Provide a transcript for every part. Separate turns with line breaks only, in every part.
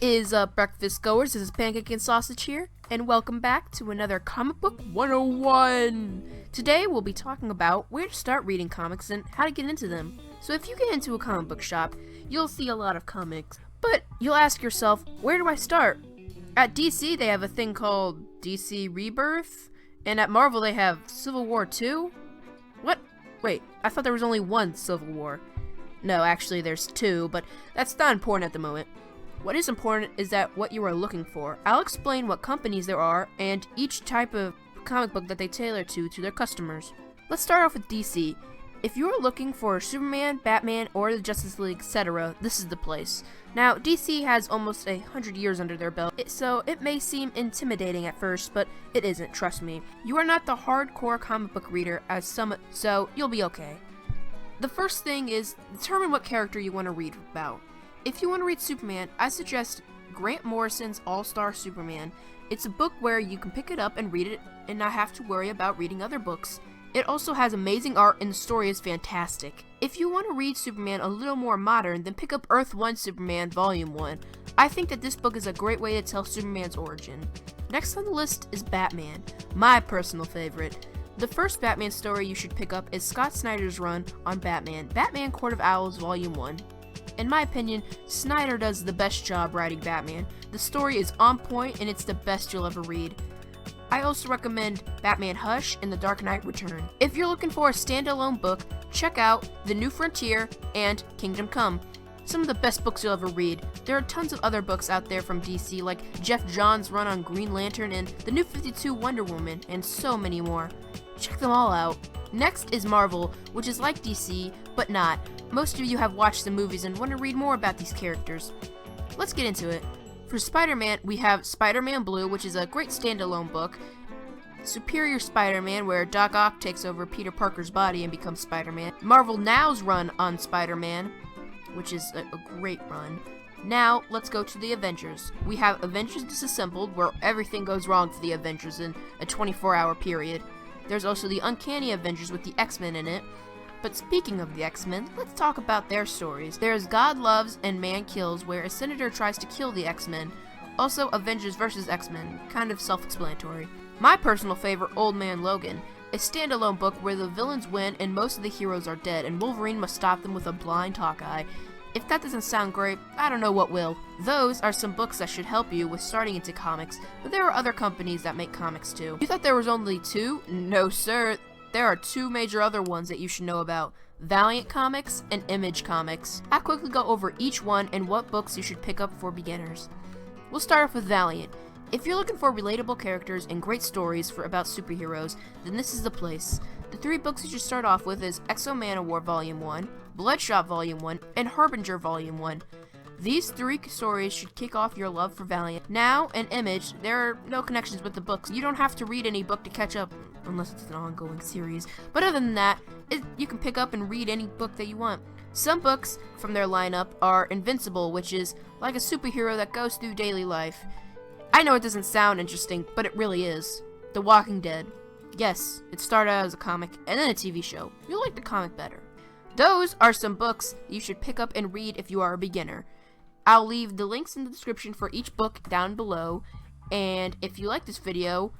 Is up, breakfast goers? This is Pancake and Sausage here, and welcome back to another Comic Book 101. Today we'll be talking about where to start reading comics and how to get into them. So if you get into a comic book shop, you'll see a lot of comics, but you'll ask yourself, where do I start? At DC, they have a thing called DC Rebirth, and at Marvel, they have Civil War 2? What? Wait, I thought there was only one Civil War. No, actually, there's two, but that's not important at the moment. What is important is that what you are looking for. I'll explain what companies there are and each type of comic book that they tailor to their customers. Let's start off with DC. If you are looking for Superman, Batman, or the Justice League, etc., this is the place. Now, DC has almost 100 years under their belt, so it may seem intimidating at first, but it isn't, trust me. You are not the hardcore comic book reader as some, so you'll be okay. The first thing is determine what character you want to read about. If you want to read Superman, I suggest Grant Morrison's All-Star Superman. It's a book where you can pick it up and read it and not have to worry about reading other books. It also has amazing art and the story is fantastic. If you want to read Superman a little more modern, then pick up Earth 1 Superman Volume 1. I think that this book is a great way to tell Superman's origin. Next on the list is Batman, my personal favorite. The first Batman story you should pick up is Scott Snyder's run on Batman Court of Owls Volume 1. In my opinion, Snyder does the best job writing Batman. The story is on point and it's the best you'll ever read. I also recommend Batman Hush and The Dark Knight Return. If you're looking for a standalone book, check out The New Frontier and Kingdom Come. Some of the best books you'll ever read. There are tons of other books out there from DC like Jeff Johns' run on Green Lantern and The New 52 Wonder Woman and so many more. Check them all out. Next is Marvel, which is like DC, but not. Most of you have watched the movies and want to read more about these characters. Let's get into it. For Spider-Man, we have Spider-Man Blue, which is a great standalone book. Superior Spider-Man, where Doc Ock takes over Peter Parker's body and becomes Spider-Man. Marvel Now's run on Spider-Man, which is a great run. Now, let's go to the Avengers. We have Avengers Disassembled, where everything goes wrong for the Avengers in a 24-hour period. There's also the Uncanny Avengers with the X-Men in it. But speaking of the X-Men, let's talk about their stories. There's God Loves and Man Kills, where a senator tries to kill the X-Men. Also, Avengers vs. X-Men, kind of self-explanatory. My personal favorite, Old Man Logan, a standalone book where the villains win and most of the heroes are dead, and Wolverine must stop them with a blind Hawkeye. If that doesn't sound great, I don't know what will. Those are some books that should help you with starting into comics, but there are other companies that make comics too. You thought there was only two? No sir, there are two major other ones that you should know about. Valiant Comics and Image Comics. I'll quickly go over each one and what books you should pick up for beginners. We'll start off with Valiant. If you're looking for relatable characters and great stories about superheroes, then this is the place. The three books you should start off with is X-O-Manowar Volume 1, Bloodshot Volume 1, and Harbinger Volume 1. These three stories should kick off your love for Valiant. Now, in Image, there are no connections with the books. You don't have to read any book to catch up, unless it's an ongoing series. But other than that, you can pick up and read any book that you want. Some books from their lineup are Invincible, which is like a superhero that goes through daily life. I know it doesn't sound interesting, but it really is. The Walking Dead. Yes, it started out as a comic and then a TV show. You'll like the comic better. Those are some books you should pick up and read if you are a beginner. I'll leave the links in the description for each book down below, and if you like this video,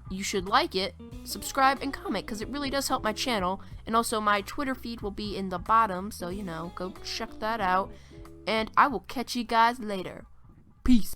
you should like it, subscribe, and comment, because it really does help my channel, and also my Twitter feed will be in the bottom, so go check that out, and I will catch you guys later. Peace.